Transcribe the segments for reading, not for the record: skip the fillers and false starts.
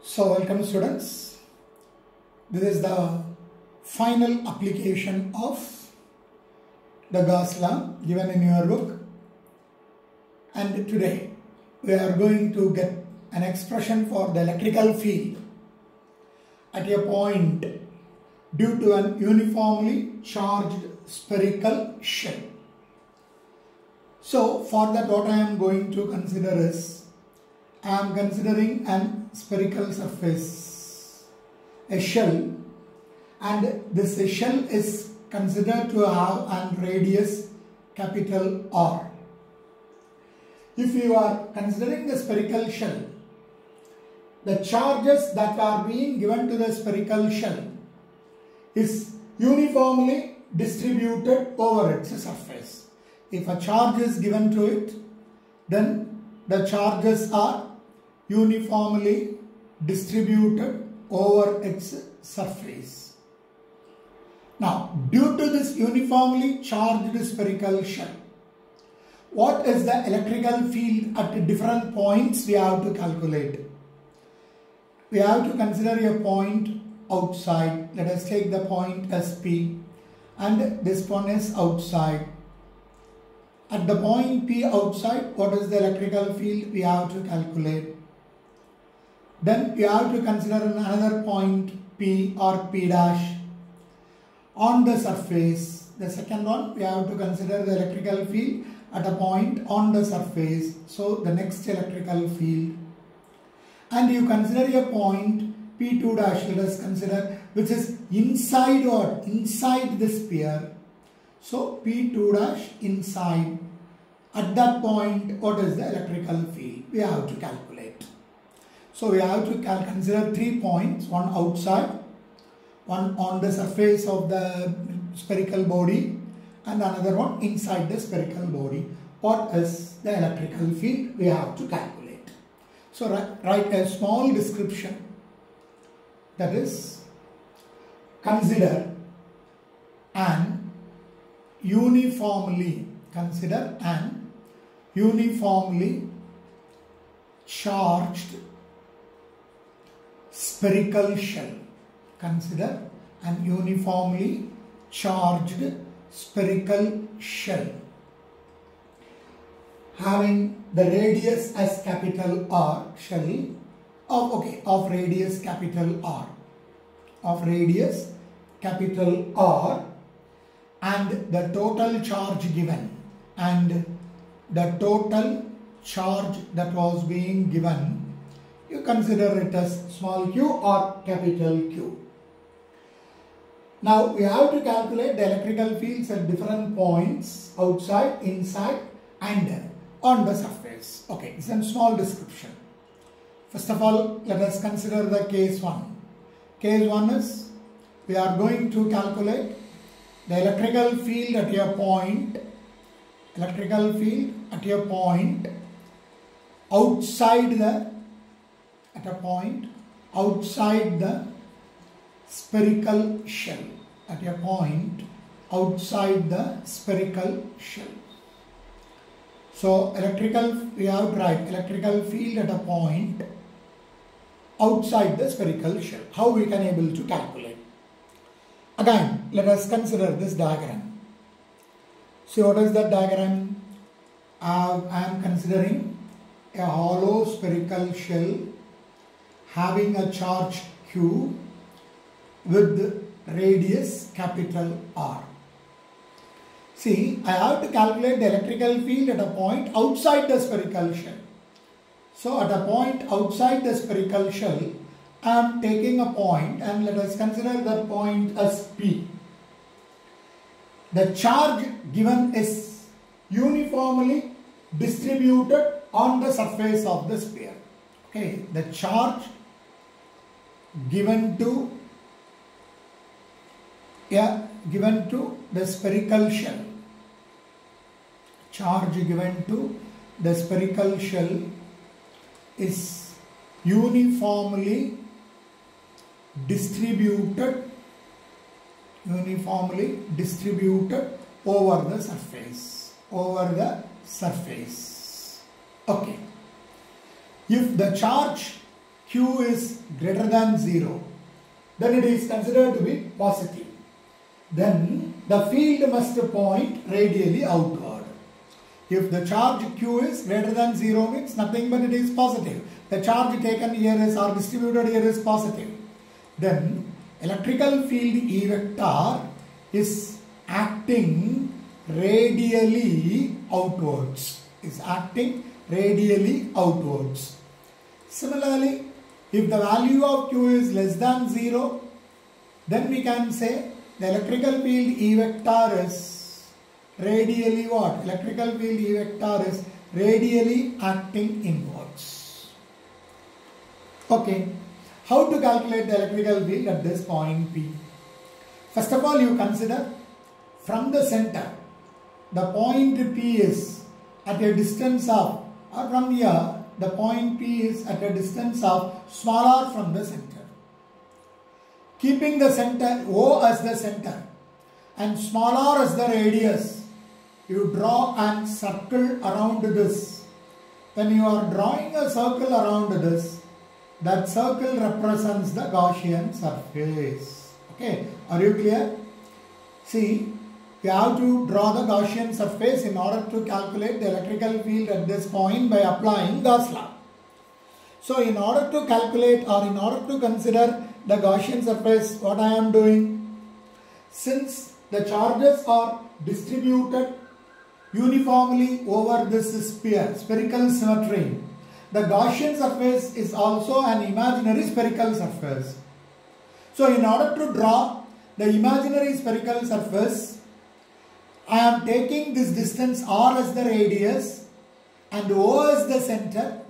So welcome students, this is the final application of the Gauss law given in your book, and today we are going to get an expression for the electrical field at a point due to an uniformly charged spherical shell. So for that, what I am going to consider is, I am considering an spherical surface, a shell, and this shell is considered to have an radius capital R. If you are considering the spherical shell, the charges that are being given to the spherical shell is uniformly distributed over its surface. If a charge is given to it, then the charges are uniformly distributed over its surface. Now, due to this uniformly charged spherical shell, what is the electrical field at different points we have to calculate? We have to consider a point outside. Let us take the point SP, and this one is outside. At the point P outside, what is the electrical field we have to calculate? Then we have to consider another point P or P dash on the surface. The second one, we have to consider the electrical field at a point on the surface. So the next electrical field. And you consider a point P2 dash, let us consider, which is inside or inside the sphere. So P2 dash inside. At that point, what is the electrical field we have to calculate? So we have to consider 3 points, one outside, one on the surface of the spherical body, and another one inside the spherical body. What is the electrical field we have to calculate? So write a small description, that is, consider an uniformly charged spherical shell. Consider an uniformly charged spherical shell having the radius as capital R, shell of radius capital R, and the total charge given, and the total charge that was being given, you consider it as small q or capital Q. Now we have to calculate the electrical fields at different points, outside, inside, and on the surface. Okay, it's a small description. First of all, let us consider the case 1. Case 1 is, we are going to calculate the electrical field at a point, outside the spherical shell, So we have to write electrical field at a point outside the spherical shell. How we can able to calculate? Again, let us consider this diagram. See, what is that diagram? I am considering a hollow spherical shell having a charge Q with radius capital R. See, I have to calculate the electrical field at a point outside the spherical shell. So at a point outside the spherical shell, I am taking a point, and let us consider that point as P. The charge given is uniformly distributed on the surface of the sphere. Okay, the charge given to the spherical shell. Is uniformly distributed over the surface. Okay. If the charge Q is greater than 0, then it is considered to be positive. Then the field must point radially outward. If the charge Q is greater than 0 means nothing but it is positive. The charge taken here is or distributed here is positive. Then electrical field E vector is acting radially outwards. Similarly, if the value of Q is less than 0, then we can say the electrical field E vector is radially what? Electrical field E vector is radially acting inwards. Okay. How to calculate the electrical field at this point P? First of all, you consider from the center, the point P is at a distance of, or from here, the point P is at a distance of smaller from the center. Keeping the center O as the center and smaller as the radius, you draw a circle around this. When you are drawing a circle around this, that circle represents the Gaussian surface. Okay, are you clear? See, you have to draw the Gaussian surface in order to calculate the electrical field at this point by applying Gauss law. So in order to calculate or in order to consider the Gaussian surface, what I am doing? Since the charges are distributed uniformly over this sphere, spherical symmetry, the Gaussian surface is also an imaginary spherical surface. So in order to draw the imaginary spherical surface, I am taking this distance R as the radius and O as the center.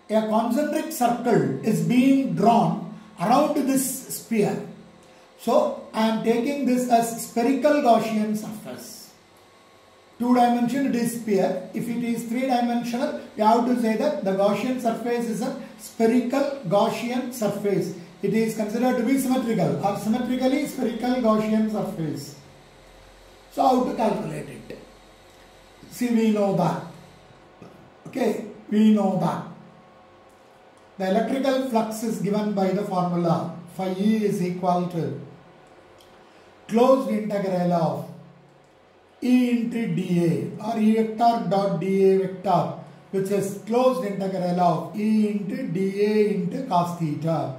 A concentric circle is being drawn around this sphere. So I am taking this as spherical Gaussian surface. 2-dimensional it is sphere. If it is 3-dimensional, you have to say that the Gaussian surface is a spherical Gaussian surface. It is considered to be symmetrical or symmetrically spherical Gaussian surface. So how to calculate it? See, we know that. Okay, we know that. The electrical flux is given by the formula phi E is equal to closed integral of E into dA or E vector dot dA vector, which is closed integral of E into dA into cos theta.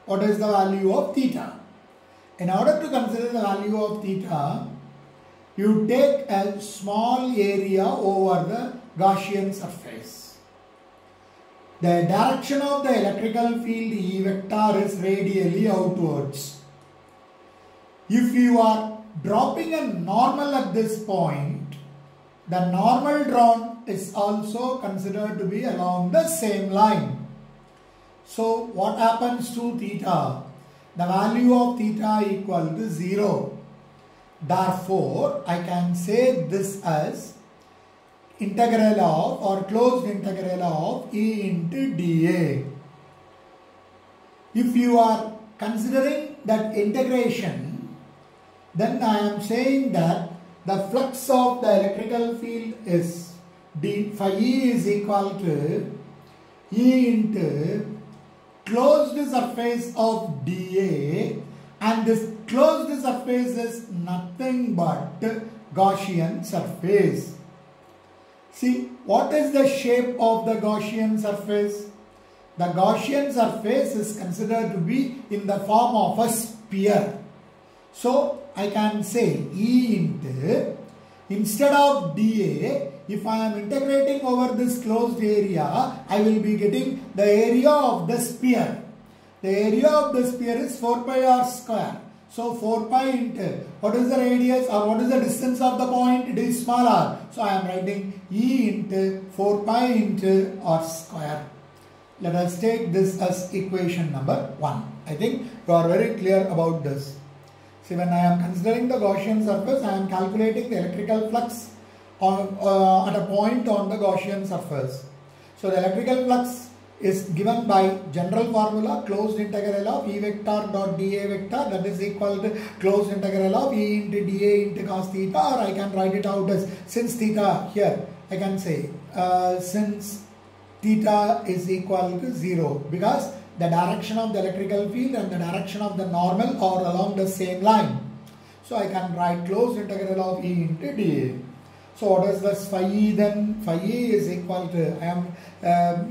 What is the value of theta? In order to consider the value of theta, you take a small area over the Gaussian surface. The direction of the electrical field E vector is radially outwards. If you are dropping a normal at this point, the normal drawn is also considered to be along the same line. So what happens to theta? The value of theta equal to 0. Therefore, I can say this as integral of or closed integral of E into dA. If you are considering that integration, then I am saying that the flux of the electrical field is d phi E is equal to E into closed surface of dA, and this closed surface is nothing but Gaussian surface. See, what is the shape of the Gaussian surface? The Gaussian surface is considered to be in the form of a sphere. So, I can say E into, instead of dA, if I am integrating over this closed area, I will be getting the area of the sphere. The area of the sphere is 4 pi r square. So 4 pi into, what is the radius or what is the distance of the point? It is small r. So I am writing E into 4 pi into r square. Let us take this as equation number 1. I think you are very clear about this. See, when I am considering the Gaussian surface, I am calculating the electrical flux on, at a point on the Gaussian surface. So the electrical flux is given by general formula closed integral of E vector dot dA vector, that is equal to closed integral of E into dA into cos theta, or I can write it out as since theta here, I can say since theta is equal to 0, because the direction of the electrical field and the direction of the normal are along the same line. So I can write closed integral of E into dA. So what is this phi E then? Phi E is equal to,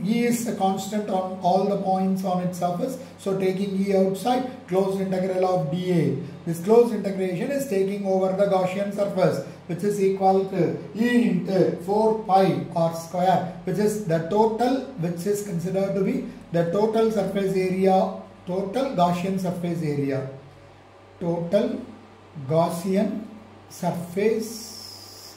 E is a constant on all the points on its surface. So taking E outside, closed integral of dA. This closed integration is taking over the Gaussian surface, which is equal to E into 4 pi r square, which is the total, which is considered to be the total surface area, total Gaussian surface area. Total Gaussian surface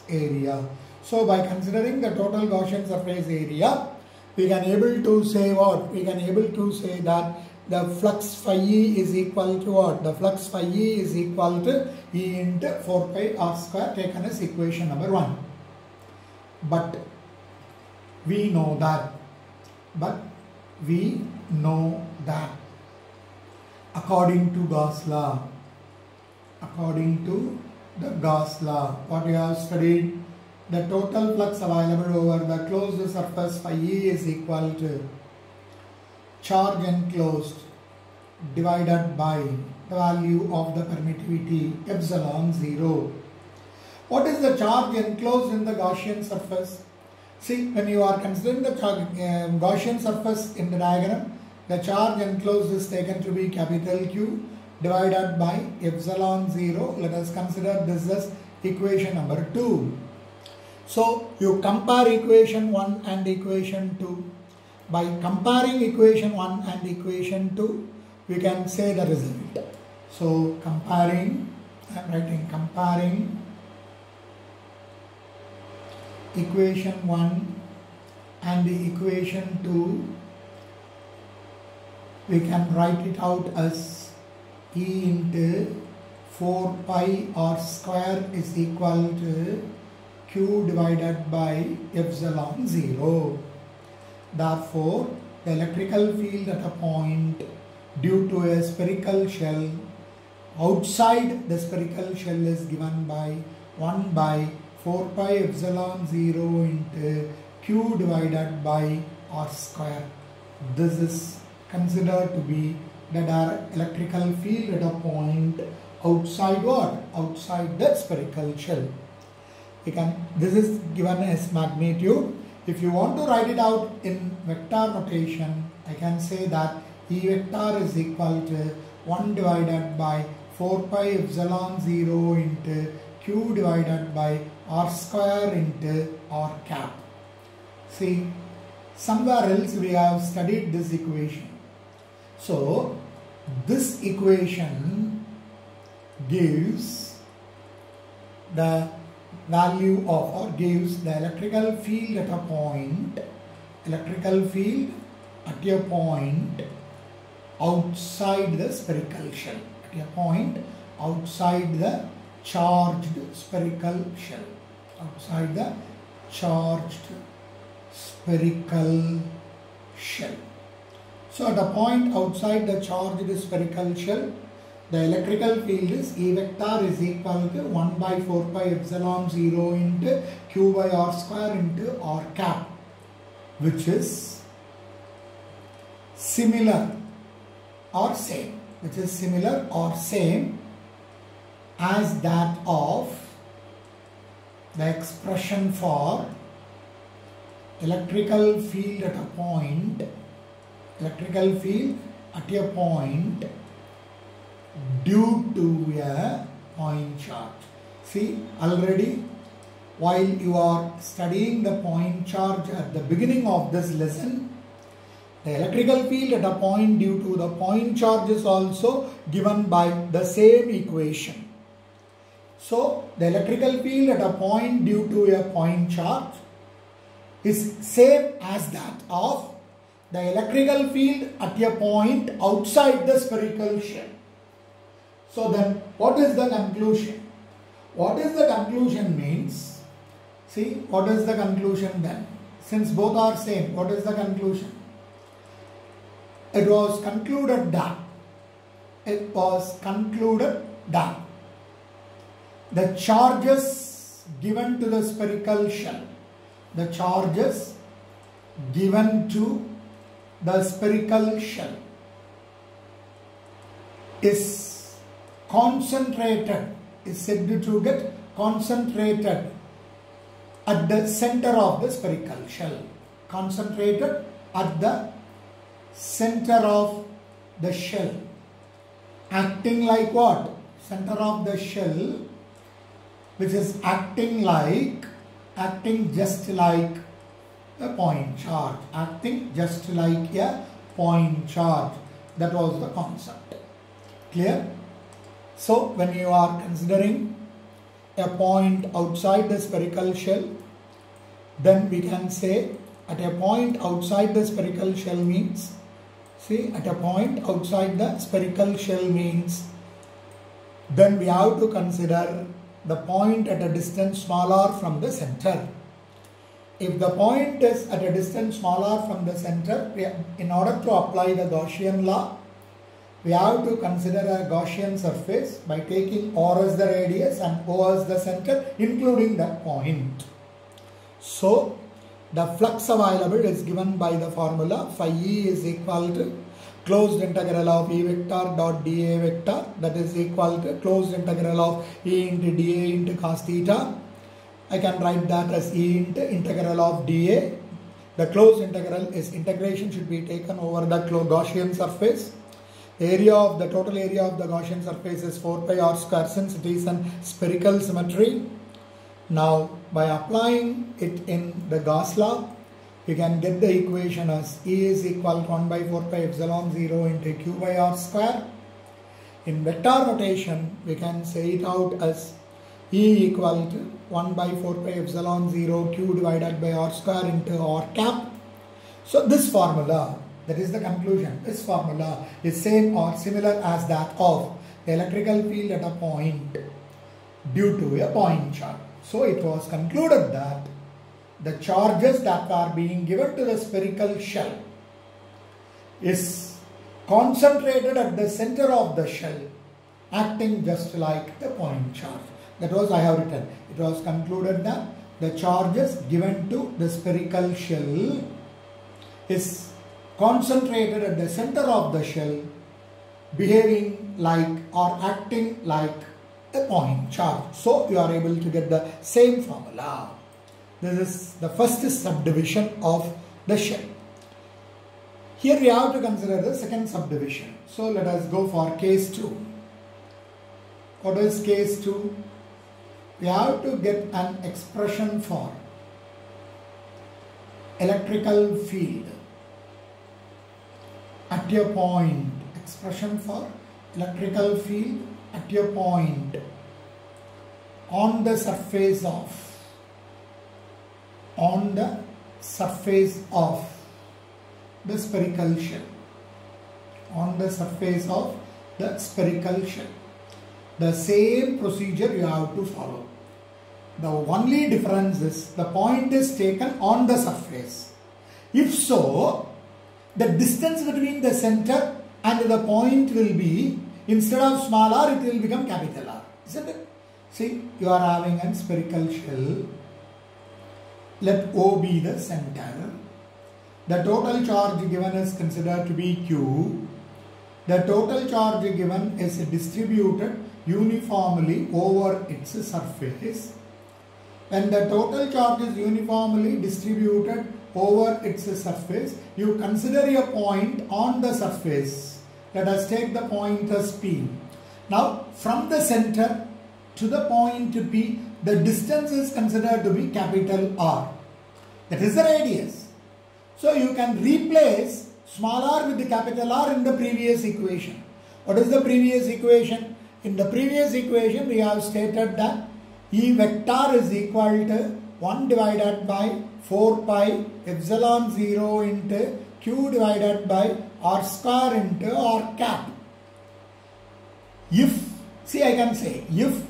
area. So by considering the total Gaussian surface area, we can able to say what? We can able to say that the flux phi E is equal to what? The flux phi E is equal to E into 4 pi r square, taken as equation number 1. But we know that according to Gauss law, the Gauss law, what we have studied, the total flux available over the closed surface phi E is equal to charge enclosed divided by the value of the permittivity epsilon 0. What is the charge enclosed in the Gaussian surface? See, when you are considering the Gaussian surface in the diagram, the charge enclosed is taken to be capital Q divided by epsilon 0. Let us consider this as equation number 2. So you compare equation 1 and equation 2. By comparing equation 1 and equation 2, we can say the result. So comparing, I am writing comparing equation 1 and the equation 2, we can write it out as E into 4 pi r square is equal to Q divided by epsilon 0. Therefore, the electrical field at a point due to a spherical shell outside the spherical shell is given by 1 by 4 pi epsilon 0 into Q divided by r square. This is considered to be the electrical field at a point outside what? Outside the spherical shell. This is given as magnitude. If you want to write it out in vector notation, I can say that E vector is equal to 1 divided by 4 pi epsilon 0 into Q divided by r square into r cap. See, somewhere else we have studied this equation. So, this equation gives the value of, or gives the electrical field at a point, outside the spherical shell, at a point outside the charged spherical shell, outside the charged spherical shell. So at a point outside the charged spherical shell, the electrical field is E vector is equal to 1 by 4 pi epsilon 0 into Q by r square into r cap, which is similar or same, as that of the expression for electrical field at a point, due to a point charge. See, already while you are studying the point charge at the beginning of this lesson, the electrical field at a point due to the point charge is also given by the same equation. So, the electrical field at a point due to a point charge is same as that of the electrical field at a point outside the spherical shell. So then, what is the conclusion? What is the conclusion means? See, what is the conclusion then? Since both are same, what is the conclusion? It was concluded that the charges given to the spherical shell, is concentrated, is said to get concentrated at the center of the spherical shell. Concentrated at the center of the shell. Acting like what? Center of the shell, which is acting just like a point charge. Acting just like a point charge. That was the concept. Clear? So when you are considering a point outside the spherical shell, then we can say at a point outside the spherical shell means, at a point outside the spherical shell means, then we have to consider the point at a distance smaller from the center. If the point is at a distance smaller from the center, in order to apply the Gaussian law, we have to consider a Gaussian surface by taking R as the radius and O as the center, including that point. So, the flux available is given by the formula phi E is equal to closed integral of E vector dot dA vector, that is equal to closed integral of E into dA into cos theta. I can write that as E into integral of dA. The closed integral is integration should be taken over the Gaussian surface. The total area of the Gaussian surface is 4 pi r square since it is an spherical symmetry. Now, by applying it in the Gauss law, you can get the equation as E is equal to 1 by 4 pi epsilon 0 into Q by R square. In vector notation, we can say it out as E equal to 1 by 4 pi epsilon 0 Q divided by R square into R cap. So this formula, that is the conclusion, this formula is same or similar as that of the electrical field at a point due to a point charge. So it was concluded that the charges that are being given to the spherical shell is concentrated at the center of the shell, acting just like a point charge. That was I have written. It was concluded that the charges given to the spherical shell is concentrated at the center of the shell, behaving like or acting like a point charge. So you are able to get the same formula. This is the first subdivision of the shell. Here we have to consider the second subdivision. So let us go for case 2. What is case 2? We have to get an expression for electrical field at a point. Expression for electrical field at a point on the surface of the spherical shell. On the surface of the spherical shell. The same procedure you have to follow. The only difference is the point is taken on the surface. If so, the distance between the center and the point will be, instead of small r, it will become capital R. Isn't it? See, you are having a spherical shell. Let O be the center. The total charge given is considered to be Q. The total charge given is distributed uniformly over its surface. When the total charge is uniformly distributed over its surface, you consider a point on the surface. Let us take the point as P. Now, from the center to the point P, the distance is considered to be capital R. That is the radius. So, you can replace small r with the capital R in the previous equation. What is the previous equation? In the previous equation, we have stated that E vector is equal to 1 divided by 4 pi epsilon 0 into Q divided by R square into R cap. If, see, I can say, if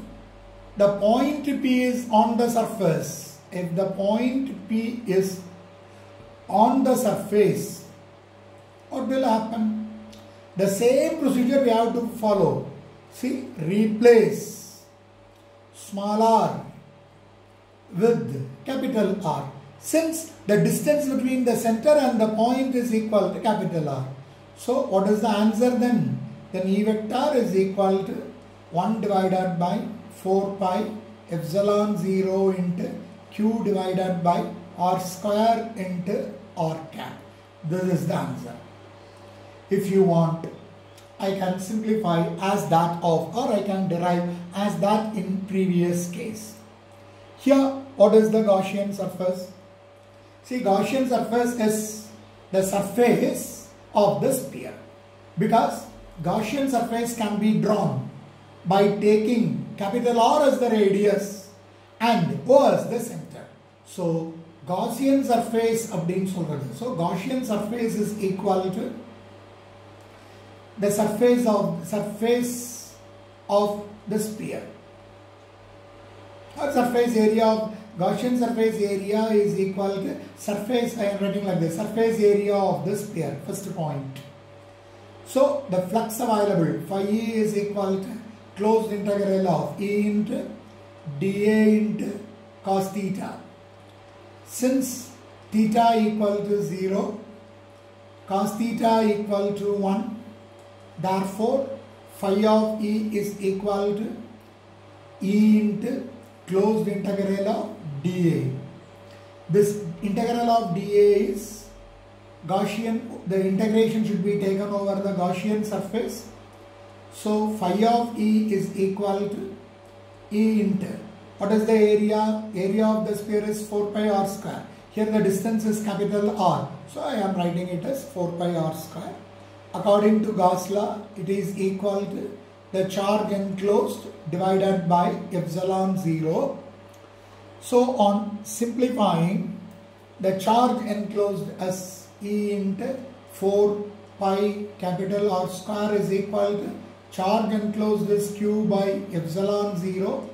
the point P is on the surface, if the point P is on the surface, what will happen? The same procedure we have to follow. See, replace small r with capital R. Since the distance between the center and the point is equal to capital R. So, what is the answer then? then E vector is equal to 1 divided by 4 pi epsilon 0 into Q divided by R square into R cap. This is the answer. If you want, I can simplify as that of, or I can derive as that in previous case. Here, what is the Gaussian surface? See, Gaussian surface is the surface of the sphere, because Gaussian surface can be drawn by taking capital R as the radius and O as the center. So, Gaussian surface அப்படின்னு சொல்றது. So, Gaussian surface is equal to the surface of the sphere. Or surface area of Gaussian surface area is equal to surface, I am writing like this, surface area of the sphere, first point. So, the flux available, phi E is equal to closed integral of E into dA into cos theta. Since theta equal to 0, cos theta equal to 1, therefore phi of E is equal to E into closed integral of dA. This integral of dA is Gaussian, the integration should be taken over the Gaussian surface. So phi of E is equal to E into, what is the area? Area of the sphere is 4 pi r square. Here the distance is capital R. So I am writing it as 4 pi r square. According to Gauss law, it is equal to the charge enclosed divided by epsilon 0. So on simplifying, the charge enclosed as E into 4 pi capital R square is equal to charge enclosed is Q by epsilon 0.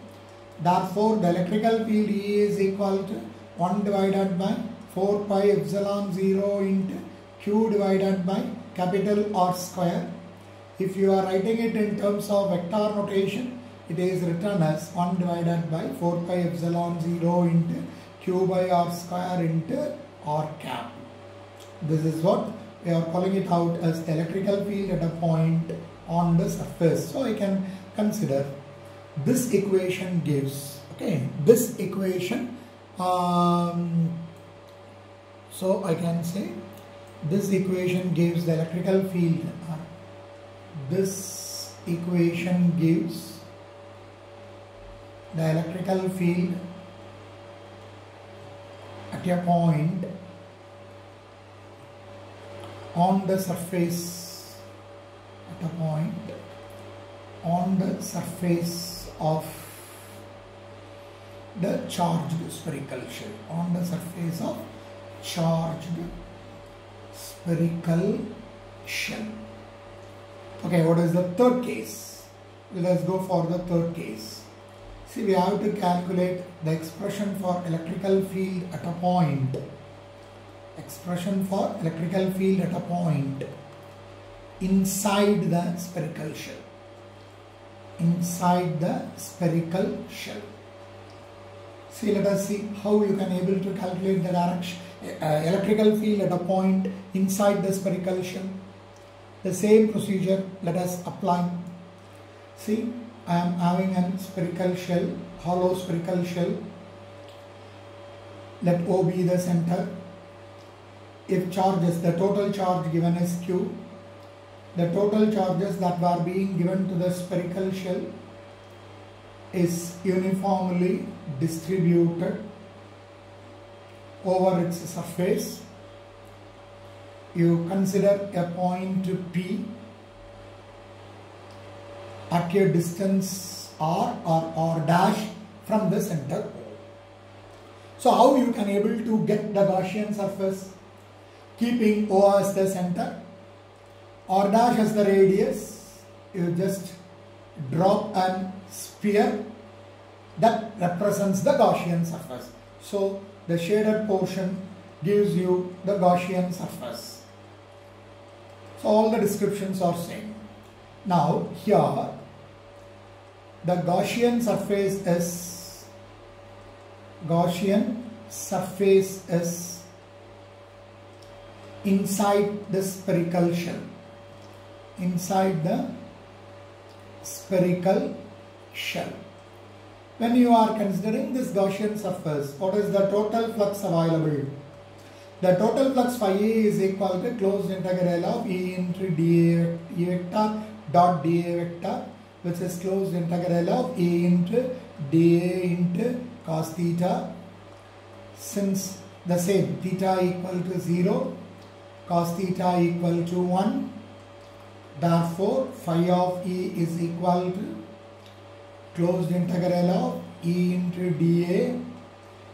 Therefore, the electrical field E is equal to 1 divided by 4 pi epsilon 0 into Q divided by capital R square. If you are writing it in terms of vector notation, it is written as 1 divided by 4 pi epsilon 0 into Q by R square into R cap. This is what we are calling it out as the electrical field at a point on the surface. So I can consider this equation gives, okay, this equation, so I can say this equation gives the electrical field, this equation gives the electrical field at a point on the surface, at a point on the surface of the charged spherical shell, on the surface of charged spherical shell. Okay, what is the third case? Let's go for the third case. See, we have to calculate the expression for electrical field at a point. Expression for electrical field at a point inside the spherical shell. Inside the spherical shell. See, let us see how you can able to calculate the direction, electrical field at a point inside the spherical shell. The same procedure let us apply. See, I am having a spherical shell, hollow spherical shell. Let O be the center. If charges, the total charge given is Q. The total charges that were being given to the spherical shell is uniformly distributed over its surface. You consider a point P at a distance R or R dash from the center O. So how you can able to get the Gaussian surface? Keeping O as the center, R dash as the radius, you just drop a sphere that represents the Gaussian surface. So the shaded portion gives you the Gaussian surface. So all the descriptions are same. Now here the Gaussian surface is inside the spherical shell. Inside the spherical shell. When you are considering this Gaussian surface, what is the total flux available? The total flux phi A is equal to closed integral of E into dA E vector dot dA vector, which is closed integral of A into dA into cos theta. Since the same theta equal to 0, cos theta equal to 1, therefore phi of E is equal to closed integral of E into dA,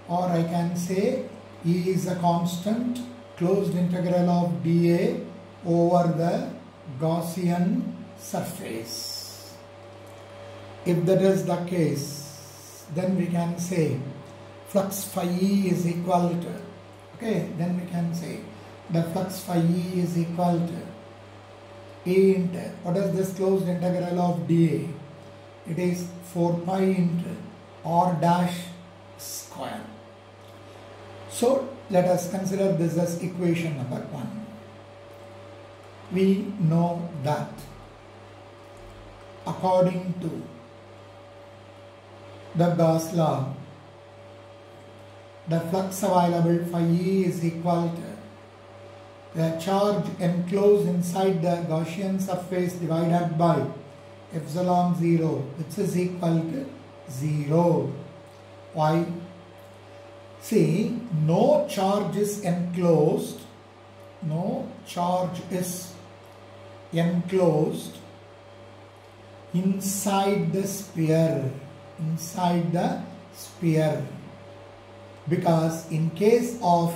or I can say E is a constant, closed integral of dA over the Gaussian surface. If that is the case, then we can say flux phi E is equal to, okay, then we can say the flux phi E is equal to A into, what is this closed integral of dA? It is 4 pi into R dash square. So let us consider this as equation number 1. We know that according to the Gauss law, the flux available phi E is equal to the charge enclosed inside the Gaussian surface divided by epsilon 0, which is equal to 0. Why? See, no charge is enclosed, no charge is enclosed inside the sphere, because in case of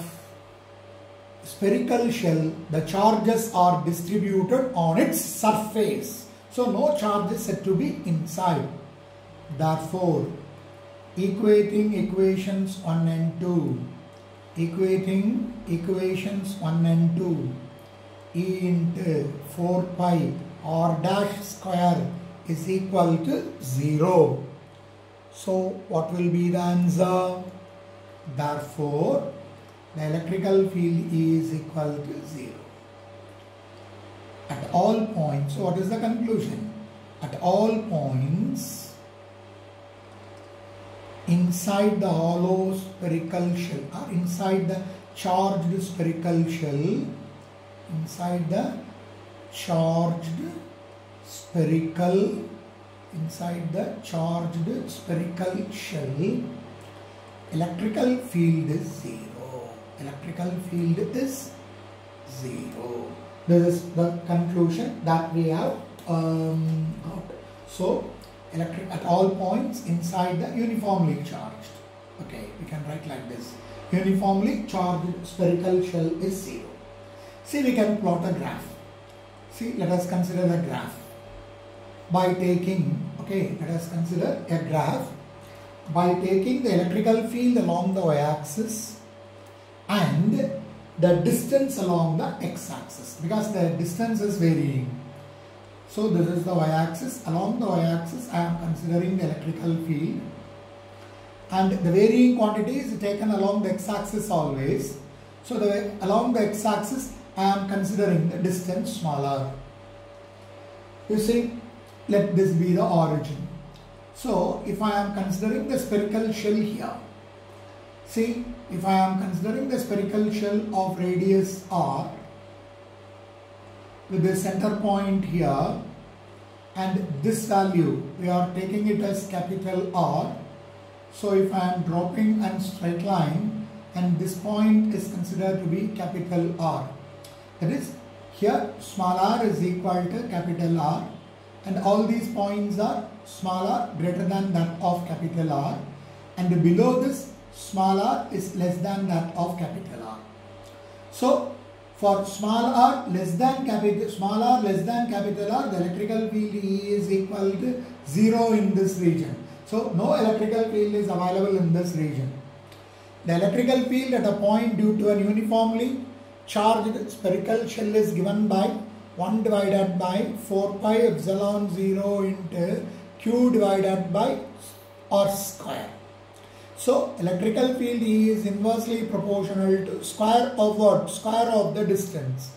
spherical shell, the charges are distributed on its surface. So no charge is said to be inside. Therefore, equating equations 1 and 2, equating equations 1 and 2, E into 4 pi R dash square is equal to 0. So what will be the answer? Therefore, the electrical field is equal to 0 at all points. So what is the conclusion? At all points inside the hollow spherical shell, or inside the charged spherical shell, inside the charged spherical shell, electrical field is 0. Electrical field is 0. This is the conclusion that we have got. So, electric at all points inside the uniformly charged. Okay, we can write like this. Uniformly charged spherical shell is 0. See, we can plot a graph. See, let us consider a graph. By taking, okay, let us consider a graph by taking the electrical field along the y-axis and the distance along the x-axis, because the distance is varying. So this is the y-axis. Along the y-axis I am considering the electrical field, and the varying quantity is taken along the x-axis always. So along the x-axis I am considering the distance smaller. You see, let this be the origin. So if I am considering the spherical shell here, see, if I am considering the spherical shell of radius r with the center point here, and this value we are taking it as capital R. So if I am dropping a straight line and this point is considered to be capital R, that is here small r is equal to capital R, and all these points are small r greater than that of capital R, and below this small r is less than that of capital R. So for small r less than capital R, the electrical field E is equal to 0 in this region. So no electrical field is available in this region. The electrical field at a point due to an uniformly charged spherical shell is given by 1 divided by 4 pi epsilon 0 into Q divided by R square. So electrical field E is inversely proportional to square of what? Square of the distance.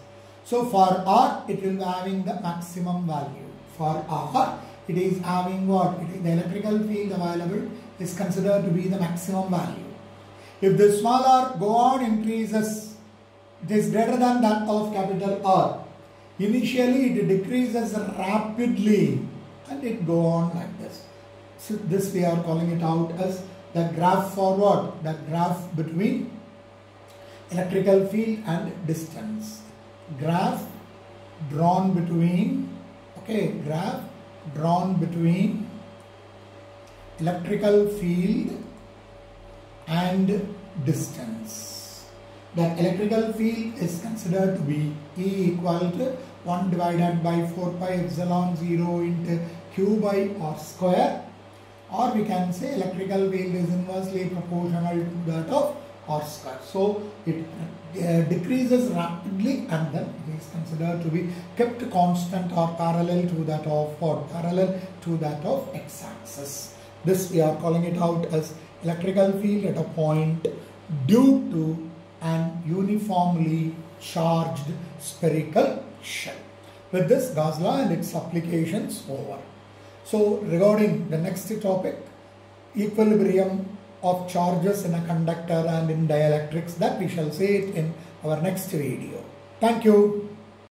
So for R it will be having the maximum value. For R it is having what? The electrical field available is considered to be the maximum value. If the small r go on increases, it is greater than that of capital R. Initially it decreases rapidly and it go on like this. So this we are calling it out as the graph for what? The graph between electrical field and distance. Graph drawn between, graph drawn between electrical field and distance. The electrical field is considered to be E equal to 1 divided by 4 pi epsilon 0 into Q by R square, or we can say electrical field is inversely proportional to that of R square. So it decreases rapidly and then it is considered to be kept constant or parallel to that of what? Parallel to that of x-axis. This we are calling it out as electrical field at a point due to an uniformly charged spherical shell. With this, Gauss law and its applications over. So regarding the next topic, equilibrium of charges in a conductor and in dielectrics, that we shall see it in our next video. Thank you.